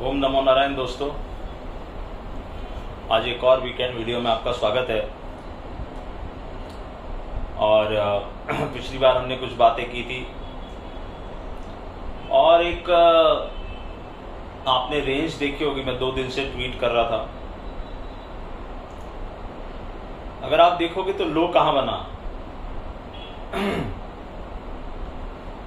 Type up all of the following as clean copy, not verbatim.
ओम नमो नारायण दोस्तों, आज एक और वीकेंड वीडियो में आपका स्वागत है। और पिछली बार हमने कुछ बातें की थी और एक आपने रेंज देखी होगी, मैं 2 दिन से ट्वीट कर रहा था। अगर आप देखोगे तो लो कहाँ बना,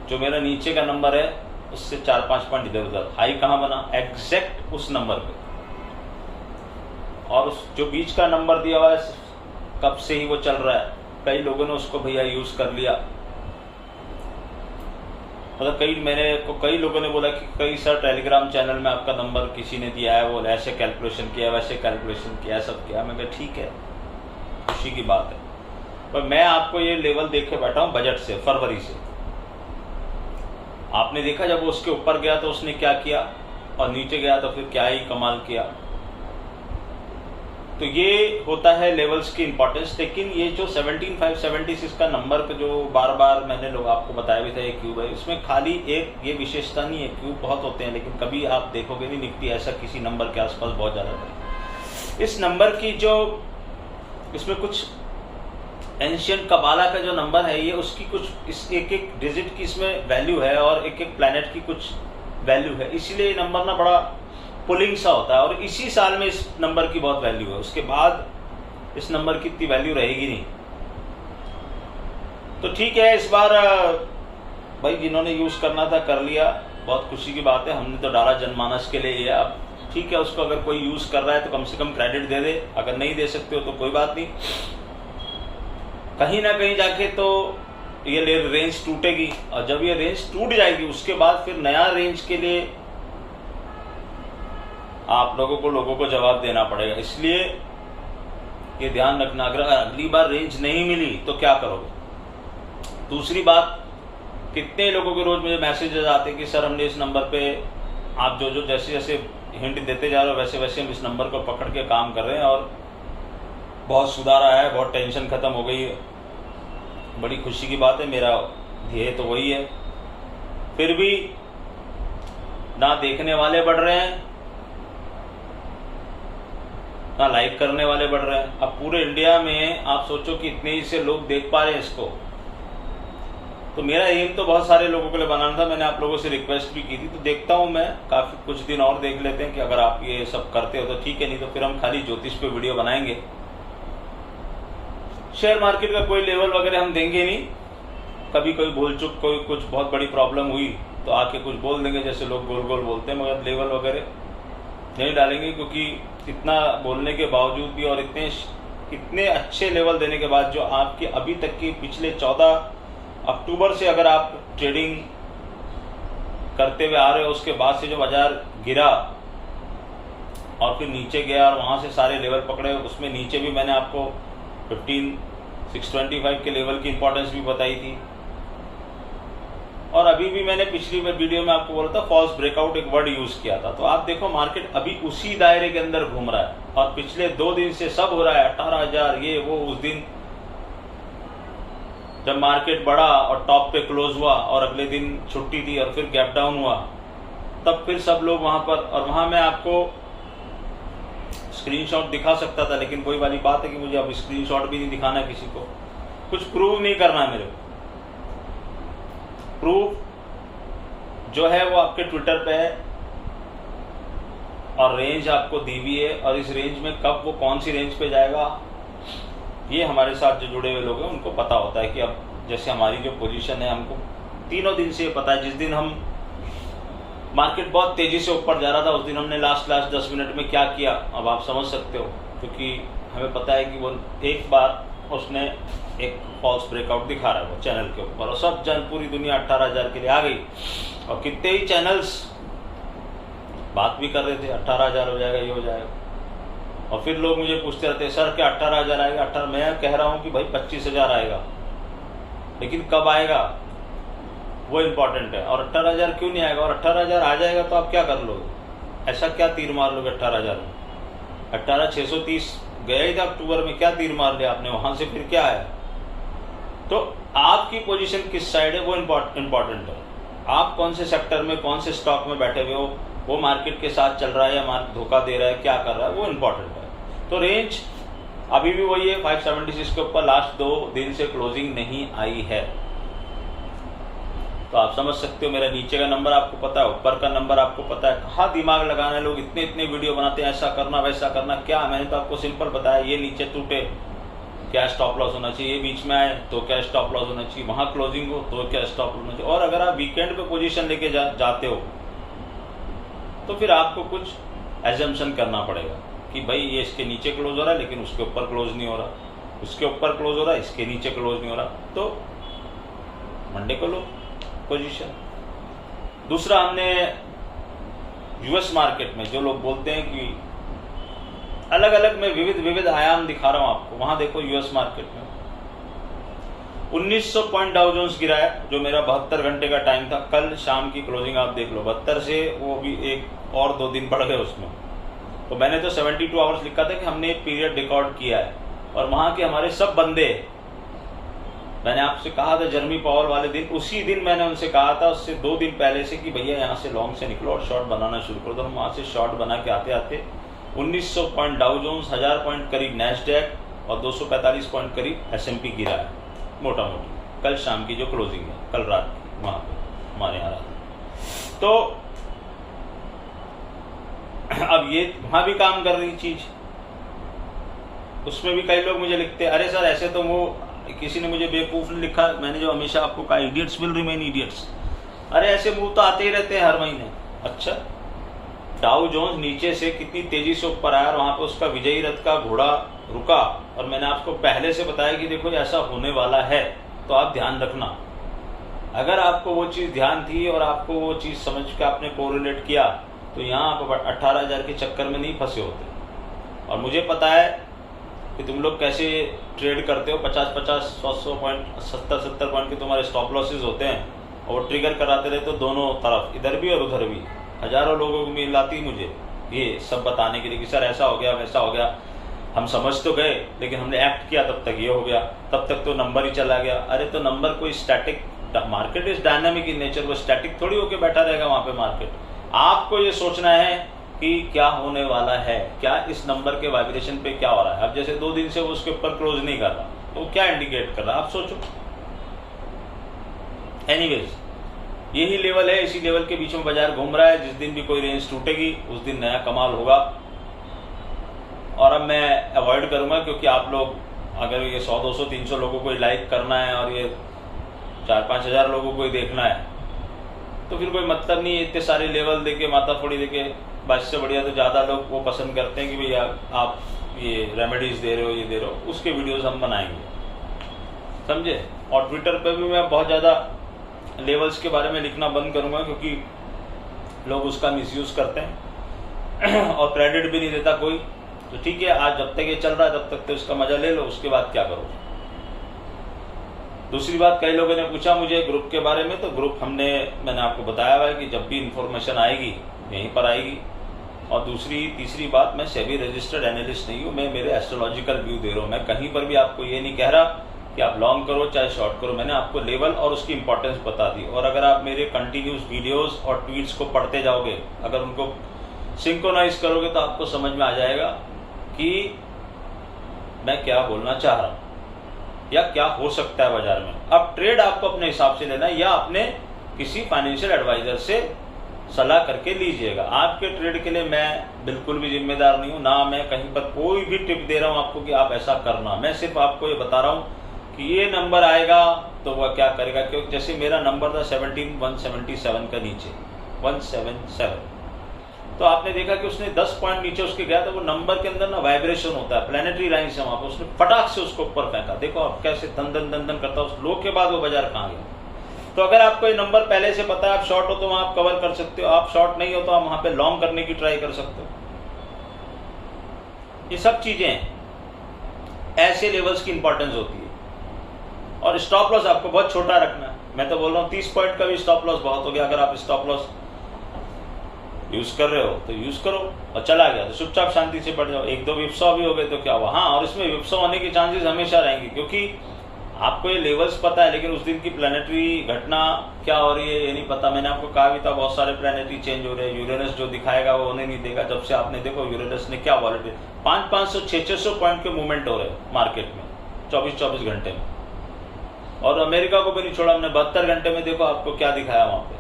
जो मेरा नीचे का नंबर है उससे 4-5 पॉइंट इधर उधर। हाई कहाँ बना, एग्जैक्ट उस नंबर पे। और उस जो बीच का नंबर दिया हुआ है कब से ही वो चल रहा है, कई लोगों ने उसको भैया यूज कर लिया। मतलब कई लोगों ने बोला कि कई सर टेलीग्राम चैनल में आपका नंबर किसी ने दिया है, वो ऐसे कैलकुलेशन किया वैसे कैलकुलेशन किया सब किया। मैं कहा ठीक है, खुशी की बात है, पर मैं आपको ये लेवल देखे बैठा हूँ बजट से, फरवरी से। आपने देखा जब वो उसके ऊपर गया तो उसने क्या किया और नीचे गया तो फिर क्या ही कमाल किया। तो ये होता है लेवल्स की इंपॉर्टेंस। लेकिन ये जो 17,576 का नंबर पे जो बार बार मैंने लोग आपको बताया भी था ये क्यूब है, इसमें खाली एक ये विशेषता नहीं है। क्यूब बहुत होते हैं लेकिन कभी आप देखोगे नहीं निफ्टी ऐसा किसी नंबर के आसपास बहुत ज्यादा है। इस नंबर की जो इसमें कुछ एंशियंट कबाला का जो नंबर है, ये उसकी कुछ इस एक डिजिट की इसमें वैल्यू है और एक प्लैनेट की कुछ वैल्यू है, इसीलिए ये नंबर ना बड़ा पुलिंग सा होता है। और इसी साल में इस नंबर की बहुत वैल्यू है, उसके बाद इस नंबर की इतनी वैल्यू रहेगी नहीं। तो ठीक है, इस बार भाई जिन्होंने यूज करना था कर लिया, बहुत खुशी की बात है। हमने तो डाला जनमानस के लिए ये, अब ठीक है उसको अगर कोई यूज कर रहा है तो कम से कम क्रेडिट दे दे, अगर नहीं दे सकते हो तो कोई बात नहीं। कहीं ना कहीं जाके तो ये रेंज टूटेगी और जब ये रेंज टूट जाएगी उसके बाद फिर नया रेंज के लिए आप लोगों को जवाब देना पड़ेगा। इसलिए ये ध्यान रखना, अगर अगली बार रेंज नहीं मिली तो क्या करोगे। दूसरी बात, कितने लोगों के रोज मुझे मैसेजेस आते हैं कि सर हमने इस नंबर पे, आप जो जैसे जैसे हिंट देते जा रहे हो वैसे वैसे हम इस नंबर को पकड़ के काम कर रहे हैं और बहुत सुधार आया है, बहुत टेंशन खत्म हो गई है। बड़ी खुशी की बात है, मेरा ध्येय तो वही है। फिर भी ना देखने वाले बढ़ रहे हैं ना लाइक करने वाले बढ़ रहे हैं। अब पूरे इंडिया में आप सोचो कि इतने ही से लोग देख पा रहे हैं इसको। तो मेरा एम तो बहुत सारे लोगों के लिए बनाना था, मैंने आप लोगों से रिक्वेस्ट भी की थी। तो देखता हूं मैं, काफी कुछ दिन और देख लेते हैं कि अगर आप ये सब करते हो तो ठीक है, नहीं तो फिर हम खाली ज्योतिष पे वीडियो बनाएंगे। शेयर मार्केट का कोई लेवल वगैरह हम देंगे नहीं। कभी कोई भूल चुक, कोई कुछ बहुत बड़ी प्रॉब्लम हुई तो आके कुछ बोल देंगे, जैसे लोग गोल गोल बोलते हैं, मगर लेवल वगैरह नहीं डालेंगे। क्योंकि इतना बोलने के बावजूद भी और इतने अच्छे लेवल देने के बाद, जो आपकी अभी तक की पिछले 14 अक्टूबर से अगर आप ट्रेडिंग करते हुए आ रहे हो, उसके बाद से जो बाजार गिरा और फिर नीचे गया और वहां से सारे लेवल पकड़े, उसमें नीचे भी मैंने आपको 15,625 के लेवल की इंपॉर्टेंस भी बताई थी। और अभी भी मैंने पिछली वीडियो में आपको बोला था फॉल्स ब्रेकआउट, एक वर्ड यूज किया था। तो आप देखो मार्केट अभी उसी दायरे के अंदर घूम रहा है और पिछले 2 दिन से सब हो रहा है 18,000 ये वो। उस दिन जब मार्केट बढ़ा और टॉप पे क्लोज हुआ और अगले दिन छुट्टी थी और फिर गैप डाउन हुआ, तब फिर सब लोग वहां पर, और वहां मैं आपको स्क्रीनशॉट दिखा सकता था, लेकिन वही वाली बात है कि मुझे अब स्क्रीनशॉट भी नहीं दिखाना है किसी को, कुछ प्रूव नहीं करना है मेरे को। प्रूफ जो है वो आपके ट्विटर पे है और रेंज आपको दी भी है, और इस रेंज में कब वो कौन सी रेंज पे जाएगा ये हमारे साथ जो जुड़े हुए लोग हैं उनको पता होता है। कि अब जैसे हमारी जो पोजीशन है, हमको 3 दिन से पता है। जिस दिन हम मार्केट बहुत तेजी से ऊपर जा रहा था उस दिन हमने लास्ट 10 मिनट में क्या किया, अब आप समझ सकते हो। क्योंकि हमें पता है कि वो एक बार उसने एक फॉल्स ब्रेकआउट दिखा रहा है वो चैनल के ऊपर, और सब पूरी दुनिया 18,000 के लिए आ गई। और कितने ही चैनल्स बात भी कर रहे थे 18,000 हो जाएगा, ये हो जाएगा। और फिर लोग मुझे पूछते रहते सर क्या 18,000 आएगा। 18 मैं कह रहा हूं कि भाई 25,000 आएगा, लेकिन कब आएगा वो इंपॉर्टेंट है। और 18,000 क्यों नहीं आएगा, और 18,000 आ जाएगा तो आप क्या कर लोगे, ऐसा क्या तीर मार लोगे 18,000 में। 18,630 गया ही था अक्टूबर में, क्या तीर मार लिया आपने, वहां से फिर क्या आया। तो आपकी पोजीशन किस साइड है वो इम्पोर्टेंट है। आप कौन से सेक्टर में, कौन से स्टॉक में बैठे हुए हो, वो मार्केट के साथ चल रहा है या मार्केट धोखा दे रहा है, क्या कर रहा है, वो इम्पोर्टेंट है। तो रेंज अभी भी वही है, 576 के ऊपर लास्ट 2 दिन से क्लोजिंग नहीं आई है। तो आप समझ सकते हो मेरा नीचे का नंबर आपको पता है, ऊपर का नंबर आपको पता है। कहाँ दिमाग लगाना है, लोग इतने इतने वीडियो बनाते हैं, ऐसा करना वैसा करना। क्या मैंने तो आपको सिंपल बताया, ये नीचे टूटे क्या स्टॉप लॉस होना चाहिए, ये बीच में आए तो क्या स्टॉप लॉस होना चाहिए, वहां क्लोजिंग हो तो क्या स्टॉप लॉस होना चाहिए। और अगर आप वीकेंड पे पोजीशन लेके जाते हो तो फिर आपको कुछ एजम्पशन करना पड़ेगा कि भाई ये इसके नीचे क्लोज हो रहा है लेकिन उसके ऊपर क्लोज नहीं हो रहा, उसके ऊपर क्लोज हो रहा है इसके नीचे क्लोज नहीं हो रहा, तो मंडे को लो पोजीशन। दूसरा, हमने यूएस मार्केट में जो लोग बोलते हैं कि अलग अलग में विविध आयाम दिखा रहा हूं आपको, वहां देखो यूएस मार्केट में 1900 पॉइंट डाउ जोन्स गिरा है, जो मेरा 72 घंटे का टाइम था। कल शाम की क्लोजिंग आप देख लो, 72 से वो भी एक और 2 दिन बढ़ गए उसमें। तो मैंने तो 72 आवर्स लिखा था कि हमने एक पीरियड रिकॉर्ड किया है, और वहां के हमारे सब बंदे, मैंने आपसे कहा था जर्मी पावर वाले दिन, उसी दिन मैंने उनसे कहा था, उससे 2 दिन पहले से, कि भैया यहाँ से लॉन्ग से निकलो और शॉर्ट बनाना शुरू करो। तो हम वहां से शॉर्ट बना के आते आते 1900 पॉइंट डाउ जोन्स, 1000 पॉइंट करीब नैस्डैक और 245 पॉइंट करीब एसएमपी गिरा है मोटा मोटी, कल शाम की जो क्लोजिंग है, कल रात की वहां पे हमारे यहाँ रात। तो अब ये वहां भी काम कर रही चीज, उसमें भी कई लोग मुझे लिखते हैं, अरे सर ऐसे तो वो किसी ने मुझे बेवकूफ ने लिखा, मैंने जो हमेशा आपको कहा इडियट्स विल रिमेन इडियट्स, अरे ऐसे मूव तो आते ही रहते हैं हर महीने। अच्छा, डाउ जोन्स नीचे से कितनी तेजी से ऊपर आया और वहां पे उसका विजयी रथ का घोड़ा रुका, और मैंने आपको पहले से बताया कि देखो ऐसा होने वाला है, तो आप ध्यान रखना। अगर आपको वो चीज ध्यान थी और आपको वो चीज समझ के आपने कोरिलेट किया, तो यहाँ आप 18,000 के चक्कर में नहीं फंसे होते। और मुझे पता है कि तुम लोग कैसे ट्रेड करते हो, 50-50, 100 पॉइंट, 70-70 पॉइंट के तुम्हारे स्टॉप लॉसेज होते हैं, और वो ट्रिगर कराते रहते हो दोनों तरफ, इधर भी और उधर भी। हजारों लोगों को मिल आती मुझे ये सब बताने के लिए कि सर ऐसा हो गया वैसा हो गया, हम समझ तो गए लेकिन हमने एक्ट किया तब तक ये हो गया, तब तक तो नंबर ही चला गया। अरे तो नंबर कोई static, market is dynamic in nature, वो स्टैटिक थोड़ी होके बैठा रहेगा वहां पे मार्केट। आपको ये सोचना है कि क्या होने वाला है, क्या इस नंबर के वाइब्रेशन पे क्या हो रहा है। अब जैसे 2 दिन से वो उसके ऊपर क्लोज नहीं कर रहा, तो क्या इंडिकेट कर रहा है आप सोचो। एनीवेज, यही लेवल है, इसी लेवल के बीच में बाजार घूम रहा है। जिस दिन भी कोई रेंज टूटेगी उस दिन नया कमाल होगा। और अब मैं अवॉइड करूंगा, क्योंकि आप लोग अगर ये 100, 200, 300 लोगों को लाइक करना है और ये 4-5 हजार लोगों को ही देखना है, तो फिर कोई मतलब नहीं है इतने सारे लेवल देके माथा फोड़ी देके। बस से बढ़िया तो ज़्यादा लोग वो पसंद करते हैं कि भैया आप ये रेमेडीज दे रहे हो, ये दे रहे हो, उसके वीडियोस हम बनाएंगे, समझे। और ट्विटर पे भी मैं बहुत ज़्यादा लेवल्स के बारे में लिखना बंद करूंगा, क्योंकि लोग उसका मिसयूज करते हैं और क्रेडिट भी नहीं देता कोई। तो ठीक है, आज जब तक ये चल रहा है तब तक तो इसका मजा ले लो, उसके बाद क्या करो। दूसरी बात, कई लोगों ने पूछा मुझे ग्रुप के बारे में, तो ग्रुप मैंने आपको बताया हुआ है कि जब भी इंफॉर्मेशन आएगी यहीं पर आएगी। और तीसरी बात, मैं सेबी रजिस्टर्ड एनालिस्ट नहीं हूँ, मैं मेरे एस्ट्रोलॉजिकल व्यू दे रहा हूँ। मैं कहीं पर भी आपको ये नहीं कह रहा कि आप लॉन्ग करो चाहे शॉर्ट करो, मैंने आपको लेवल और उसकी इंपॉर्टेंस बता दी। और अगर आप मेरे कंटिन्यूस वीडियोस और ट्वीट्स को पढ़ते जाओगे, अगर उनको सिंक्रोनाइज करोगे, तो आपको समझ में आ जाएगा कि मैं क्या बोलना चाह रहा हूँ या क्या हो सकता है बाजार में। अब ट्रेड आपको अपने हिसाब से लेना है या अपने किसी फाइनेंशियल एडवाइजर से सलाह करके लीजिएगा। आपके ट्रेड के लिए मैं बिल्कुल भी जिम्मेदार नहीं हूँ, ना मैं कहीं पर कोई भी टिप दे रहा हूँ आपको कि आप ऐसा करना। मैं सिर्फ आपको ये बता रहा हूँ कि ये नंबर आएगा तो वह क्या करेगा। क्योंकि जैसे मेरा नंबर था 17177 का नीचे 177, तो आपने देखा कि उसने 10 पॉइंट नीचे उसके गया, तो वो नंबर के अंदर ना वाइब्रेशन होता है, प्लैनेटरी लाइन से वहां पर उसने फटाक से उसको ऊपर फेंका। देखो आप कैसे दन दन दन दन करता, उस लो के बाद वो बाजार कहाँ गया। तो अगर आपको ये नंबर पहले से पता है, आप शॉर्ट हो तो वहां आप कवर कर सकते हो, आप शॉर्ट नहीं हो तो आप वहां पे लॉन्ग करने की ट्राई कर सकते हो। ये सब चीजें ऐसे लेवल्स की इंपॉर्टेंस होती है। और स्टॉप लॉस आपको बहुत छोटा रखना है। मैं तो बोल रहा हूँ 30 पॉइंट का भी स्टॉप लॉस बहुत हो गया। अगर आप स्टॉप लॉस यूज कर रहे हो तो यूज करो, और चला गया तो चुपचाप शांति से बढ़ जाओ। 1-2 विप्सॉ भी हो गए तो क्या हुआ। हाँ, और इसमें विप्सॉ होने के चांसेस हमेशा रहेंगे, क्योंकि आपको ये लेवल्स पता है, लेकिन उस दिन की प्लानिटरी घटना क्या हो रही है ये नहीं पता। मैंने आपको कहा भी था बहुत सारे प्लानिटरी चेंज हो रहे हैं। यूरेनस जो दिखाएगा वो उन्हें नहीं देगा। जब से आपने देखो यूरेनस ने क्या वॉलेटिलिटी 500 600 पॉइंट के मूवमेंट हो रहे हैं मार्केट में 24 घंटे में। और अमेरिका को भी नहीं छोड़ा हमने, 72 घंटे में देखो आपको क्या दिखाया वहां पे।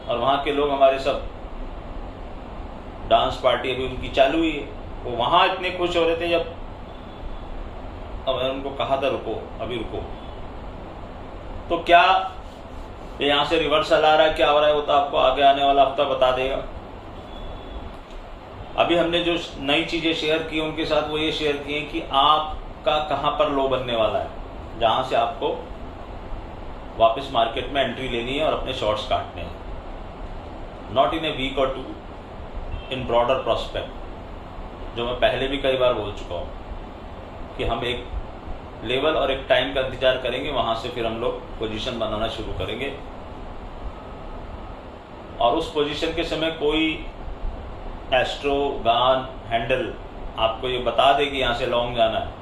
और वहां के लोग हमारे सब डांस पार्टी अभी उनकी चालू ही है, वो वहां इतने खुश हो रहे थे जब मैंने उनको कहा था रुको अभी रुको। तो क्या ये यहां से रिवर्सल आ रहा है, क्या हो रहा है वो तो आपको आगे आने वाला हफ्ता बता देगा। अभी हमने जो नई चीजें शेयर की उनके साथ वो ये शेयर किए कि आपका कहां पर लो बनने वाला है, जहां से आपको वापस मार्केट में एंट्री लेनी है और अपने शॉर्ट्स काटने हैं। नॉट इन ए वीक और 2, इन ब्रॉडर प्रोस्पेक्ट, जो मैं पहले भी कई बार बोल चुका हूं कि हम एक लेवल और एक टाइम का इंतजार करेंगे, वहां से फिर हम लोग पोजीशन बनाना शुरू करेंगे। और उस पोजीशन के समय कोई एस्ट्रो गान हैंडल आपको ये बता दे कि यहां से लॉन्ग जाना है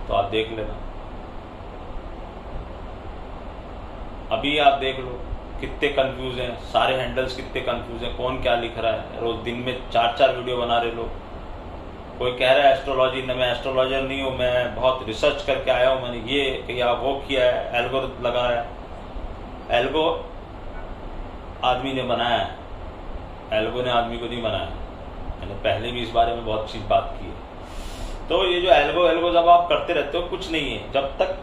तो आप देख लेना। अभी आप देख लो कितने कंफ्यूज हैं, सारे हैंडल्स कितने कंफ्यूज हैं, कौन क्या लिख रहा है। रोज दिन में 4 वीडियो बना रहे लोग। कोई कह रहा है एस्ट्रोलॉजी, न मैं एस्ट्रोलॉजर नहीं हूँ, मैं बहुत रिसर्च करके आया हूँ, मैंने ये किया वो किया है, एल्गो लगाया। एल्गो आदमी ने बनाया है, एल्गो ने आदमी को नहीं बनाया। मैंने पहले भी इस बारे में बहुत चीज बात की है। तो ये जो एल्गो जब आप करते रहते हो कुछ नहीं है, जब तक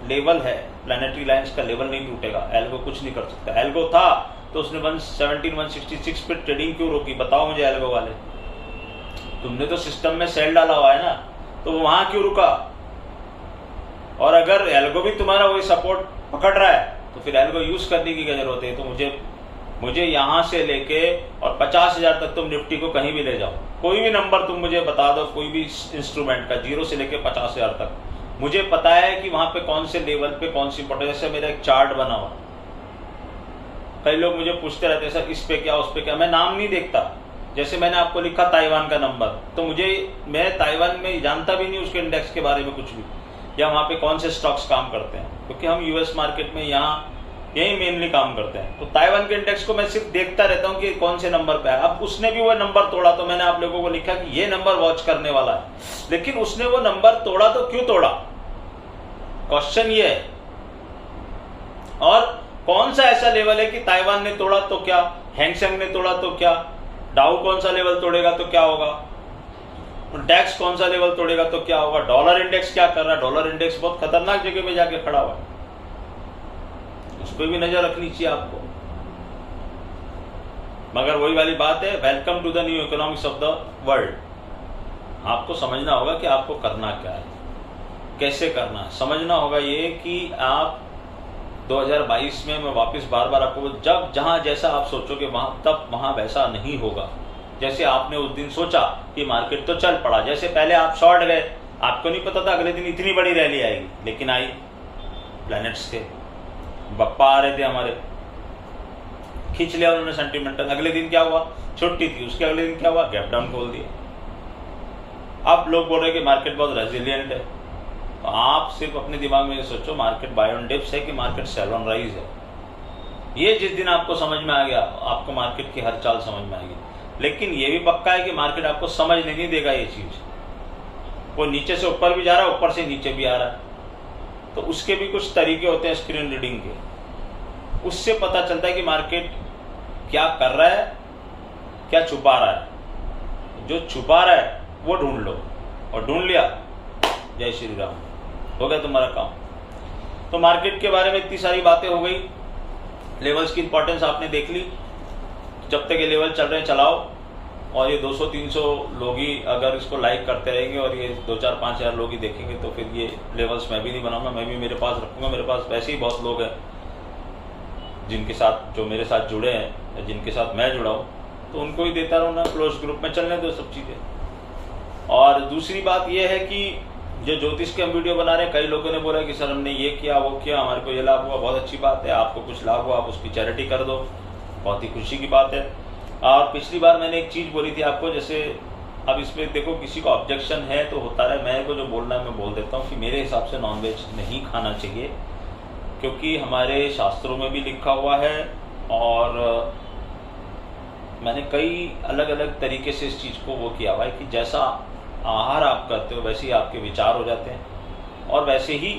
लेवल है प्लैनेटरी लाइंस का लेवल नहीं टूटेगा एल्गो कुछ नहीं कर सकता। एल्गो था तो उसने 166 पे ट्रेडिंग क्यों रोकी, बताओ मुझे एल्गो वाले। तुमने तो सिस्टम में सेल डाला हुआ है ना, तो वहां क्यों रुका। और अगर एल्गो भी तुम्हारा वही सपोर्ट पकड़ रहा है तो फिर एल्गो यूज करने की क्या जरूरत है। तो मुझे यहां से लेके और 50,000 तक तुम निफ्टी को कहीं भी ले जाओ, कोई भी नंबर तुम मुझे बता दो, कोई भी इंस्ट्रूमेंट का 0 से लेके 50,000 तक, मुझे पता है कि वहां पे कौन से लेवल पे कौन सी इंपॉर्टेंस। जैसे मेरा एक चार्ट बना हुआ, कई लोग मुझे पूछते रहते हैं सर इस पे क्या उस पे क्या, मैं नाम नहीं देखता। जैसे मैंने आपको लिखा ताइवान का नंबर, तो मैं ताइवान में जानता भी नहीं उसके इंडेक्स के बारे में कुछ भी, या वहां पे कौन से स्टॉक्स काम करते हैं, क्योंकि हम यूएस मार्केट में यहाँ यही मेनली काम करते हैं। तो ताइवान के इंडेक्स को मैं सिर्फ देखता रहता हूँ कि कौन से नंबर पे है। अब उसने भी वो नंबर तोड़ा तो मैंने आप लोगों को लिखा कि ये नंबर वॉच करने वाला है, लेकिन उसने वो नंबर तोड़ा तो क्यों तोड़ा, क्वेश्चन ये है। और कौन सा ऐसा लेवल है कि ताइवान ने तोड़ा तो क्या, हैंगसेंग ने तोड़ा तो क्या, डाउ कौन सा लेवल तोड़ेगा तो क्या होगा, डैक्स कौन सा लेवल तोड़ेगा तो क्या होगा, डॉलर इंडेक्स क्या कर रहा है। डॉलर इंडेक्स बहुत खतरनाक जगह में जाके खड़ा हुआ है, उस पर भी नजर रखनी चाहिए आपको। मगर वही वाली बात है, welcome to the new economics of the world. आपको समझना होगा कि आपको करना क्या है, कैसे करना है। समझना होगा ये कि आप 2022 में, मैं वापस बार बार आपको, जब जहां जैसा आप सोचोगे वहां वैसा नहीं होगा। जैसे आपने उस दिन सोचा कि मार्केट तो चल पड़ा, जैसे पहले आप शॉर्ट गए, आपको नहीं पता था अगले दिन इतनी बड़ी रैली आएगी, लेकिन आई। प्लैनेट्स थे, बप्पा आ रहे थे हमारे, खींच लिया उन्होंने सेंटिमेंटल। अगले दिन क्या हुआ, छुट्टी थी, उसके अगले दिन क्या हुआ, गैप डाउन खोल दिया। अब लोग बोल रहे कि मार्केट बहुत रेजिलियंट है। तो आप सिर्फ अपने दिमाग में ये सोचो मार्केट बाय ऑन डिप्स है कि मार्केट सेल ऑन राइज है। ये जिस दिन आपको समझ में आ गया, आपको मार्केट की हर चाल समझ में आएगी। लेकिन ये भी पक्का है कि मार्केट आपको समझ नहीं देगा ये चीज, वो नीचे से ऊपर भी जा रहा है, ऊपर से नीचे भी आ रहा है। तो उसके भी कुछ तरीके होते हैं स्क्रीन रीडिंग के, उससे पता चलता है कि मार्केट क्या कर रहा है, क्या छुपा रहा है। जो छुपा रहा है वो ढूंढ लो, और ढूंढ लिया, जय श्री राम, हो गया तुम्हारा काम। तो मार्केट के बारे में इतनी सारी बातें हो गई, लेवल्स की इंपॉर्टेंस आपने देख ली। जब तक ये लेवल चल रहे हैं चलाओ, और ये 200-300 लोग ही अगर इसको लाइक करते रहेंगे और ये 2-4-5 हज़ार लोग ही देखेंगे तो फिर ये लेवल्स मैं भी नहीं बनाऊंगा, मैं भी मेरे पास रखूंगा। मेरे पास वैसे ही बहुत लोग हैं जिनके साथ, जो मेरे साथ जुड़े हैं या जिनके साथ मैं जुड़ा हूँ, तो उनको ही देता रहूँगा। क्लोज ग्रुप में चलने दो सब चीज़ें। और दूसरी बात यह है कि जो ज्योतिष के हम वीडियो बना रहे हैं, कई लोगों ने बोला कि सर हमने ये किया वो किया, हमारे को ये लाभ हुआ, बहुत अच्छी बात है। आपको कुछ लाभ हुआ आप उसकी चैरिटी कर दो, बहुत ही खुशी की बात है। और पिछली बार मैंने एक चीज़ बोली थी आपको, जैसे अब इसमें देखो किसी को ऑब्जेक्शन है तो होता रहे, मेरे को जो बोलना है मैं बोल देता हूँ कि मेरे हिसाब से नॉनवेज नहीं खाना चाहिए, क्योंकि हमारे शास्त्रों में भी लिखा हुआ है और मैंने कई अलग अलग तरीके से इस चीज़ को वो किया हुआ है कि जैसा आहार आप करते हो वैसे ही आपके विचार हो जाते हैं और वैसे ही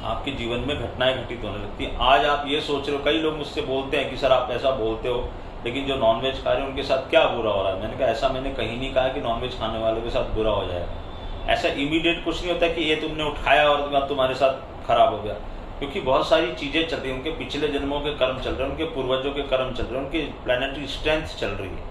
आपके जीवन में घटनाएं घटित होने लगती हैं। आज आप ये सोच रहे हो, कई लोग मुझसे बोलते हैं कि सर आप ऐसा बोलते हो लेकिन जो नॉनवेज खा रहे हैं उनके साथ क्या बुरा हो रहा है। मैंने कहा ऐसा मैंने कहीं नहीं कहा कि नॉनवेज खाने वालों के साथ बुरा हो जाएगा। ऐसा इमीडिएट कुछ नहीं होता कि ये तुमने उठाया और तुम्हारे साथ खराब हो गया, क्योंकि बहुत सारी चीज़ें चल रही हैं, उनके पिछले जन्मों के कर्म चल रहे हैं, उनके पूर्वजों के कर्म चल रहे हैं, उनकी प्लैनेटरी स्ट्रेंथ चल रही है,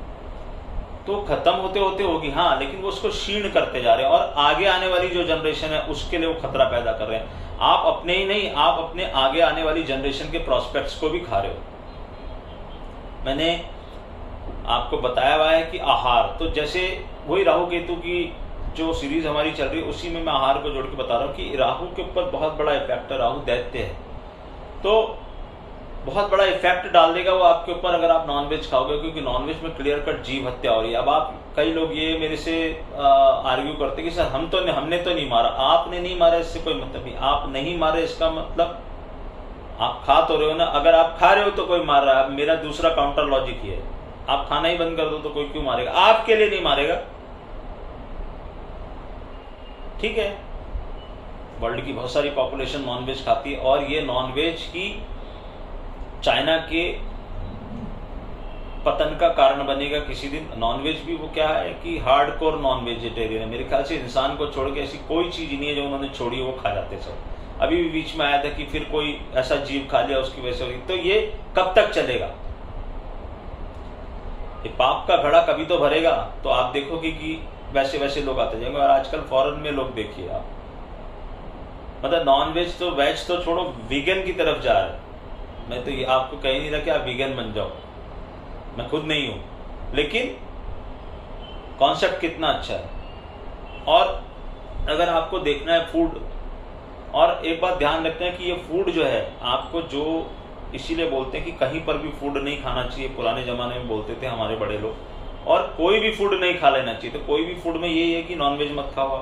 तो खत्म होते होते होगी हाँ, लेकिन वो उसको क्षीण करते जा रहे हैं और आगे आने वाली जो जनरेशन है उसके लिए वो खतरा पैदा कर रहे हैं। आप अपने ही नहीं, आप अपने आगे आने वाली जनरेशन के प्रोस्पेक्ट्स को भी खा रहे हो। मैंने आपको बताया हुआ है कि आहार, तो जैसे वही राहु केतु की जो सीरीज हमारी चल रही है उसी में मैं आहार को जोड़ के बता रहा हूँ कि राहु के ऊपर बहुत बड़ा इफेक्ट है। राहु दैत्य है तो बहुत बड़ा इफेक्ट डाल देगा वो आपके ऊपर अगर आप नॉनवेज खाओगे, क्योंकि नॉनवेज में क्लियर कट जीव हत्या हो रही है। अब आप कई लोग ये मेरे से आर्ग्यू करते कि सर हमने तो नहीं मारा। आपने नहीं मारा इससे कोई मतलब नहीं, आप नहीं मारे इसका मतलब आप खा तो रहे हो ना। अगर आप खा रहे हो तो कोई मार रहा है। मेरा दूसरा काउंटर लॉजिक ये है, आप खाना ही बंद कर दो तो कोई क्यों मारेगा? आपके लिए नहीं मारेगा, ठीक है। वर्ल्ड की बहुत सारी पॉपुलेशन नॉनवेज खाती है और ये नॉनवेज की चाइना के पतन का कारण बनेगा किसी दिन। नॉनवेज भी वो क्या है कि हार्डकोर नॉन वेजिटेरियन है। मेरे ख्याल से इंसान को छोड़ के ऐसी कोई चीज नहीं है जो उन्होंने छोड़ी वो खा जाते सब। अभी भी बीच में आया था कि फिर कोई ऐसा जीव खा लिया उसकी वजह से हुई, तो ये कब तक चलेगा? ये पाप का घड़ा कभी तो भरेगा। तो आप देखोगे कि वैसे वैसे लोग आते जाएंगे। और आजकल फॉरेन में लोग देखिए आप, मतलब नॉन वेज तो वेज तो छोड़ो, वीगन की तरफ जा रहे हैं। मैं तो ये आपको कह नहीं रहा कि आप वीगन बन जाओ, मैं खुद नहीं हूं, लेकिन कॉन्सेप्ट कितना अच्छा है। और अगर आपको देखना है फूड, और एक बात ध्यान रखते हैं कि ये फूड जो है आपको जो इसीलिए बोलते हैं कि कहीं पर भी फूड नहीं खाना चाहिए। पुराने जमाने में बोलते थे हमारे बड़े लोग, और कोई भी फूड नहीं खा लेना चाहिए। तो कोई भी फूड में यही है कि नॉनवेज मत खाओ,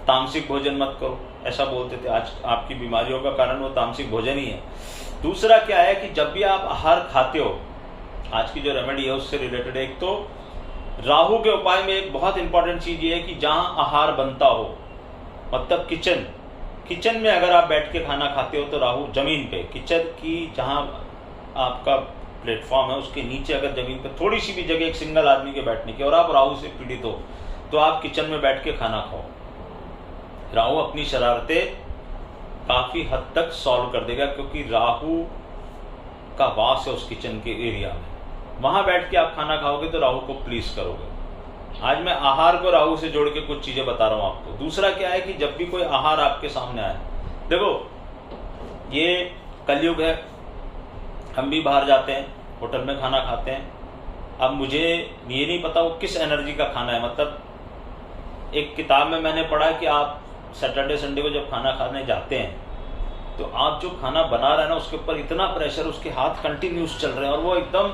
तामसिक भोजन मत करो, ऐसा बोलते थे। आज आपकी बीमारियों का कारण वो तामसिक भोजन ही है। दूसरा क्या है कि जब भी आप आहार खाते हो, आज की जो रेमेडी है उससे रिलेटेड, एक तो राहु के उपाय में एक बहुत इंपॉर्टेंट चीज ये है कि जहां आहार बनता हो, मतलब किचन में अगर आप बैठ के खाना खाते हो तो राहु जमीन पे, किचन की जहां आपका प्लेटफॉर्म है उसके नीचे अगर जमीन पे थोड़ी सी भी जगह एक सिंगल आदमी के बैठने की, और आप राहु से पीड़ित हो, तो आप किचन में बैठ के खाना खाओ। राहु अपनी शरारतें काफी हद तक सॉल्व कर देगा, क्योंकि राहु का वास है उस किचन के एरिया में। वहां बैठ के आप खाना खाओगे तो राहु को प्लीज करोगे। आज मैं आहार को राहु से जोड़ के कुछ चीजें बता रहा हूं आपको। दूसरा क्या है कि जब भी कोई आहार आपके सामने आए, देखो ये कलयुग है, हम भी बाहर जाते हैं, होटल में खाना खाते हैं। अब मुझे ये नहीं पता वो किस एनर्जी का खाना है। मतलब एक किताब में मैंने पढ़ा कि आप सैटरडे संडे को जब खाना खाने जाते हैं तो आप जो खाना बना रहे हैं ना उसके ऊपर इतना प्रेशर, उसके हाथ कंटिन्यूस चल रहे हैं और वो एकदम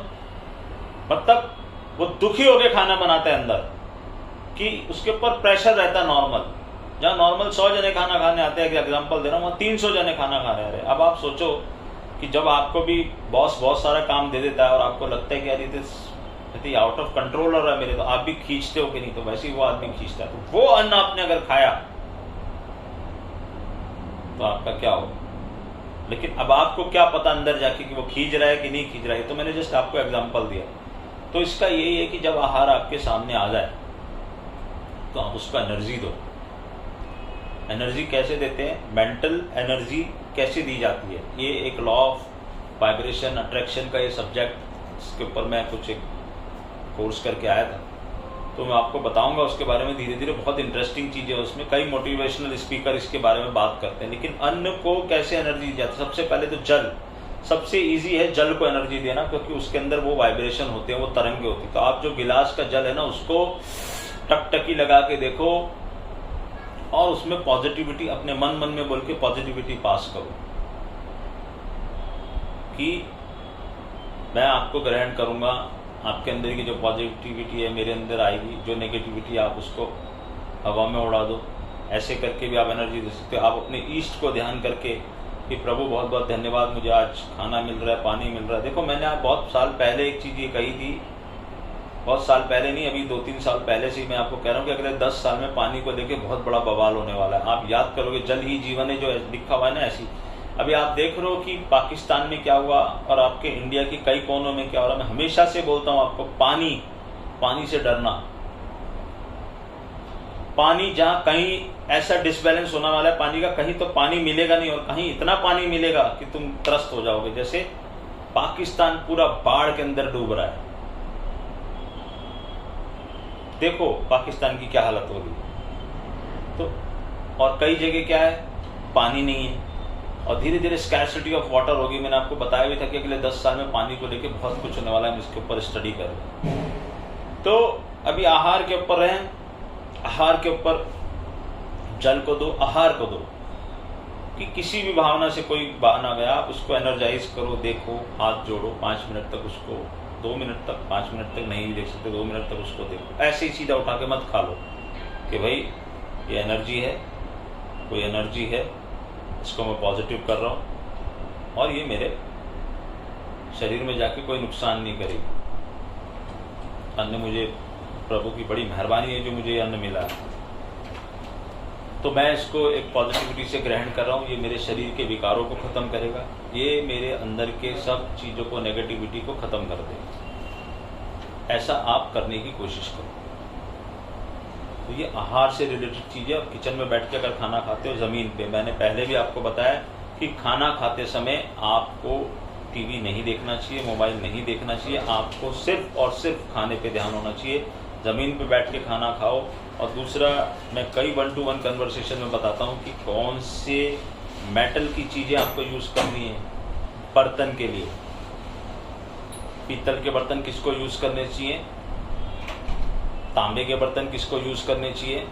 मतलब वो दुखी होकर खाना बनाता है अंदर, कि उसके ऊपर प्रेशर रहता है नॉर्मल। जहाँ नॉर्मल 100 जने खाना खाने आते हैं, एग्जाम्पल दे रहा हूँ, वहाँ 300 जने खाना खा रहे हैं। अब आप सोचो कि जब आपको भी बॉस बहुत सारा काम दे देता है और आपको लगता है कि यार ये आउट ऑफ कंट्रोल हो रहा है मेरे, तो आप भी खींचते हो कि नहीं? तो वैसे ही वो आदमी खींचता है। तो वो अन्न आपने अगर खाया तो आपका क्या हो? लेकिन अब आपको क्या पता अंदर जाके कि वो खींच रहा है कि नहीं खींच रहा है। तो मैंने जस्ट आपको एग्जांपल दिया। तो इसका यही है कि जब आहार आपके सामने आ जाए तो आप उसको एनर्जी दो। एनर्जी कैसे देते हैं? मेंटल एनर्जी कैसे दी जाती है? ये एक लॉ ऑफ वाइब्रेशन अट्रैक्शन का ये सब्जेक्ट, इसके ऊपर मैं कुछ एक कोर्स करके आया था, तो मैं आपको बताऊंगा उसके बारे में धीरे धीरे। बहुत इंटरेस्टिंग चीज़ है उसमें, कई मोटिवेशनल स्पीकर इसके बारे में बात करते हैं। लेकिन अन्न को कैसे एनर्जी दी जाती है? सबसे पहले तो जल, सबसे इजी है जल को एनर्जी देना, क्योंकि उसके अंदर वो वाइब्रेशन होते हैं, वो तरंगे होती है। तो आप जो गिलास का जल है ना उसको टकटकी लगा के देखो और उसमें पॉजिटिविटी अपने मन में बोल के पॉजिटिविटी पास करो कि मैं आपको ग्रहण करूंगा, आपके अंदर की जो पॉजिटिविटी है मेरे अंदर आएगी, जो नेगेटिविटी आप उसको हवा में उड़ा दो। ऐसे करके भी आप एनर्जी दे सकते हो। आप अपने ईष्ट को ध्यान करके कि प्रभु बहुत बहुत धन्यवाद, मुझे आज खाना मिल रहा है, पानी मिल रहा है। देखो मैंने आप बहुत साल पहले एक चीज़ ये कही थी, बहुत साल पहले नहीं, अभी 2-3 साल पहले से ही मैं आपको कह रहा हूँ कि अगले 10 साल में पानी को लेके बहुत बड़ा बवाल होने वाला है। आप याद करोगे, जल ही जीवन है जो लिखा हुआ है ना, ऐसी। अभी आप देख रहे हो कि पाकिस्तान में क्या हुआ और आपके इंडिया के कई कोनों में क्या हो रहा है। मैं हमेशा से बोलता हूँ आपको, पानी से डरना। पानी जहाँ कहीं ऐसा डिसबैलेंस होने वाला है पानी का, कहीं तो पानी मिलेगा नहीं और कहीं इतना पानी मिलेगा कि तुम त्रस्त हो जाओगे। जैसे पाकिस्तान पूरा बाढ़ के अंदर डूब रहा है, देखो पाकिस्तान की क्या हालत होगी। तो और कई जगह क्या है, पानी नहीं है और धीरे धीरे स्कैर्सिटी ऑफ वाटर होगी। मैंने आपको बताया भी था कि अगले 10 साल में पानी को लेके बहुत कुछ होने वाला है, हम इसके ऊपर स्टडी कर रहे हैं। तो अभी आहार के ऊपर रहें, आहार के ऊपर जल को दो, आहार को दो, कि किसी भी भावना से कोई बहाना गया उसको एनर्जाइज करो। देखो, हाथ जोड़ो 5 मिनट तक, उसको 2 मिनट तक, 5 मिनट तक नहीं देख सकते, 2 मिनट तक उसको देखो। ऐसे ही सीधा उठा के मत खा लो कि भाई ये एनर्जी है, कोई एनर्जी है, इसको मैं पॉजिटिव कर रहा हूँ और ये मेरे शरीर में जाके कोई नुकसान नहीं करेगी। अन्न मुझे, प्रभु की बड़ी मेहरबानी है जो मुझे ये अन्न मिला है, तो मैं इसको एक पॉजिटिविटी से ग्रहण कर रहा हूँ। ये मेरे शरीर के विकारों को ख़त्म करेगा, ये मेरे अंदर के सब चीज़ों को, नेगेटिविटी को ख़त्म कर देगा। ऐसा आप करने की कोशिश करो। तो ये आहार से रिलेटेड चीज़ें। अब किचन में बैठ के अगर खाना खाते हो ज़मीन पे, मैंने पहले भी आपको बताया कि खाना खाते समय आपको टीवी नहीं देखना चाहिए, मोबाइल नहीं देखना चाहिए, आपको सिर्फ और सिर्फ खाने पे ध्यान होना चाहिए। ज़मीन पे बैठ के खाना खाओ। और दूसरा, मैं कई 1-to-1 कन्वर्सेशन में बताता हूँ कि कौन से मेटल की चीज़ें आपको यूज़ करनी है बर्तन के लिए। पीतल के बर्तन किसको यूज़ करने चाहिए, तांबे के बर्तन किसको यूज़ करने चाहिए,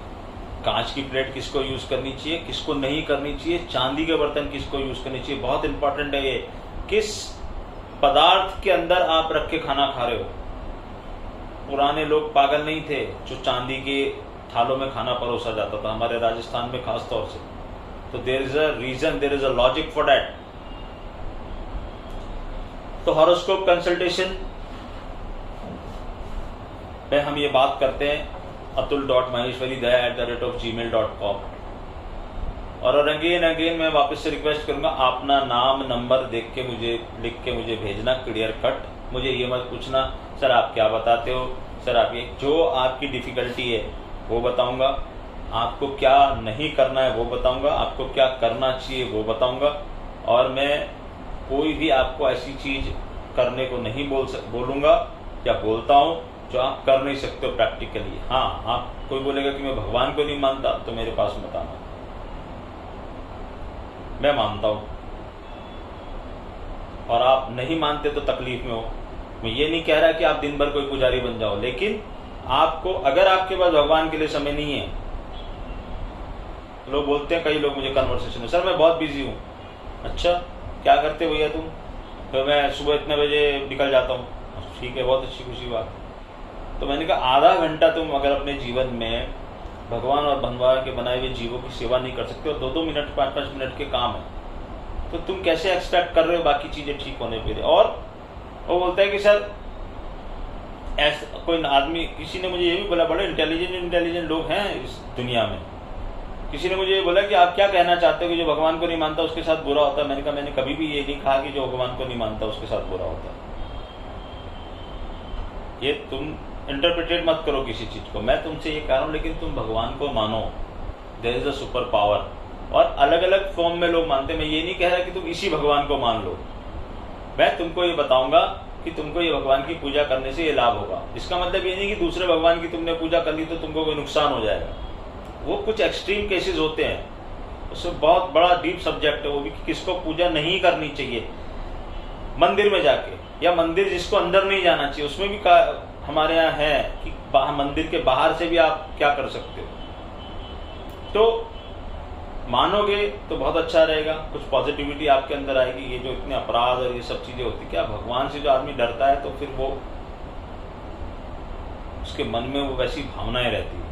कांच की प्लेट किसको यूज़ करनी चाहिए, किसको नहीं करनी चाहिए, चांदी के बर्तन किसको यूज़ करनी चाहिए। बहुत इंपॉर्टेंट है ये, किस पदार्थ के अंदर आप रख के खाना खा रहे हो। पुराने लोग पागल नहीं थे जो चांदी के थालों में खाना परोसा जाता था, हमारे राजस्थान में खास तौर से। तो there is a reason, there is a logic for that. तो हॉरोस्कोप कंसल्टेशन पे हम ये बात करते हैं atul.maheshwaridaya@gmail.com। और अगेन मैं वापस से रिक्वेस्ट करूंगा, अपना नाम नंबर देख के मुझे, लिख के मुझे भेजना क्लियर कट। मुझे ये मत पूछना सर आप क्या बताते हो, सर आप ये, जो आपकी डिफिकल्टी है वो बताऊंगा, आपको क्या नहीं करना है वो बताऊंगा, आपको क्या करना चाहिए वो बताऊंगा। और मैं कोई भी आपको ऐसी चीज करने को नहीं बोलूंगा या बोलता हूँ जो आप कर नहीं सकते हो प्रैक्टिकली। हाँ, आप कोई बोलेगा कि मैं भगवान को नहीं मानता, तो मेरे पास मत आना, मैं मानता हूँ। और आप नहीं मानते तो तकलीफ में हो। मैं ये नहीं कह रहा कि आप दिन भर कोई पुजारी बन जाओ, लेकिन आपको, अगर आपके पास भगवान के लिए समय नहीं है, लोग बोलते हैं, कई लोग मुझे कन्वर्सेशन में, सर मैं बहुत बिजी हूँ। अच्छा, क्या करते भैया तुम? तो मैं सुबह इतने बजे निकल जाता हूँ। ठीक है, बहुत अच्छी खुशी बात। तो मैंने कहा आधा घंटा तुम अगर अपने जीवन में भगवान और भगवान के बनाए हुए जीवों की सेवा नहीं कर सकते, और 2-2 मिनट 5-5 मिनट के काम है, तो तुम कैसे एक्सपेक्ट कर रहे हो बाकी चीज़ें ठीक होने पे? और वो बोलता है कि सर ऐसा कोई आदमी, किसी ने मुझे ये भी बोला, बड़े इंटेलिजेंट लोग हैं इस दुनिया में, किसी ने मुझे ये बोला कि आप क्या कहना चाहते हो कि जो भगवान को नहीं मानता उसके साथ बुरा होता है। मैंने कहा मैंने कभी भी ये नहीं कहा कि जो भगवान को नहीं मानता उसके साथ बुरा होता है। ये तुम इंटरप्रिटेट मत करो किसी चीज को, मैं तुमसे ये कह रहा हूँ, लेकिन तुम भगवान को मानो। There is a super power, और अलग अलग फॉर्म में लोग मानते हैं। मैं ये नहीं कह रहा कि तुम इसी भगवान को मान लो, मैं तुमको ये बताऊंगा कि तुमको ये भगवान की पूजा करने से ये लाभ होगा। इसका मतलब ये नहीं कि दूसरे भगवान की तुमने पूजा कर ली तो तुमको कोई नुकसान हो जाएगा। वो कुछ एक्सट्रीम केसेस होते हैं, उसमें बहुत बड़ा डीप सब्जेक्ट है वो भी, कि किसको पूजा नहीं करनी चाहिए मंदिर में जाके, या मंदिर जिसको अंदर नहीं जाना चाहिए। उसमें भी हमारे यहाँ है कि मंदिर के बाहर से भी आप क्या कर सकते हो। तो मानोगे तो बहुत अच्छा रहेगा, कुछ पॉजिटिविटी आपके अंदर आएगी। ये जो इतने अपराध और ये सब चीज़ें होती, क्या भगवान से जो आदमी डरता है तो फिर वो उसके मन में वो वैसी भावनाएं रहती है।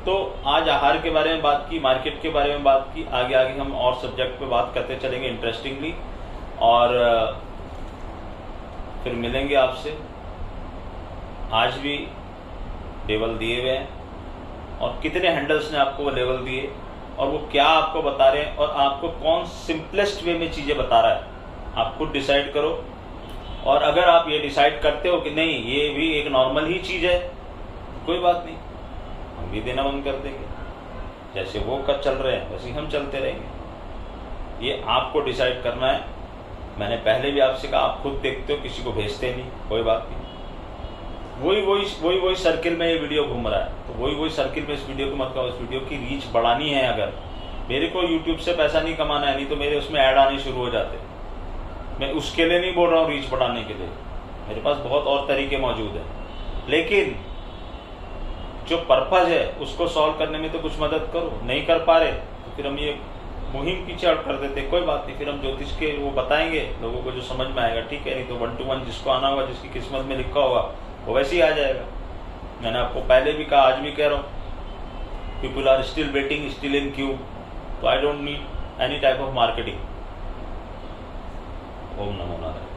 तो आज आहार के बारे में बात की, मार्केट के बारे में बात की, आगे आगे हम और सब्जेक्ट पे बात करते चलेंगे इंटरेस्टिंगली, और फिर मिलेंगे आपसे। आज भी लेवल दिए हुए हैं और कितने हैंडल्स ने आपको वो लेवल दिए और वो क्या आपको बता रहे हैं और आपको कौन सिंपलेस्ट वे में चीज़ें बता रहा है, आप खुद डिसाइड करो। और अगर आप ये डिसाइड करते हो कि नहीं ये भी एक नॉर्मल ही चीज़ है, कोई बात नहीं, हम भी देना बंद कर देंगे। जैसे वो कर चल रहे हैं वैसे हम चलते रहेंगे। ये आपको डिसाइड करना है। मैंने पहले भी आपसे कहा, आप खुद देखते हो, किसी को भेजते नहीं, कोई बात नहीं। वही सर्किल में ये वीडियो घूम रहा है, तो वही सर्किल में इस वीडियो को मत करो। इस वीडियो की रीच बढ़ानी है। अगर मेरे को यूट्यूब से पैसा नहीं कमाना है, नहीं तो मेरे उसमें ऐड आने शुरू हो जाते। मैं उसके लिए नहीं बोल रहा हूँ रीच बढ़ाने के लिए, मेरे पास बहुत और तरीके मौजूद हैं, लेकिन जो पर्पज है उसको सॉल्व करने में तो कुछ मदद करो। नहीं कर पा रहे तो फिर हम ये मुहिम पीछे आउट कर देते, कोई बात नहीं। फिर हम ज्योतिष के वो बताएंगे लोगों को, जो समझ में आएगा ठीक है, नहीं तो 1 to 1 जिसको आना होगा, जिसकी किस्मत में लिखा होगा वो वैसे ही आ जाएगा। मैंने आपको पहले भी कहा, आज भी कह रहा हूँ, people are still waiting, still in queue, तो I don't need any type of marketing. ओम नमो नारायण।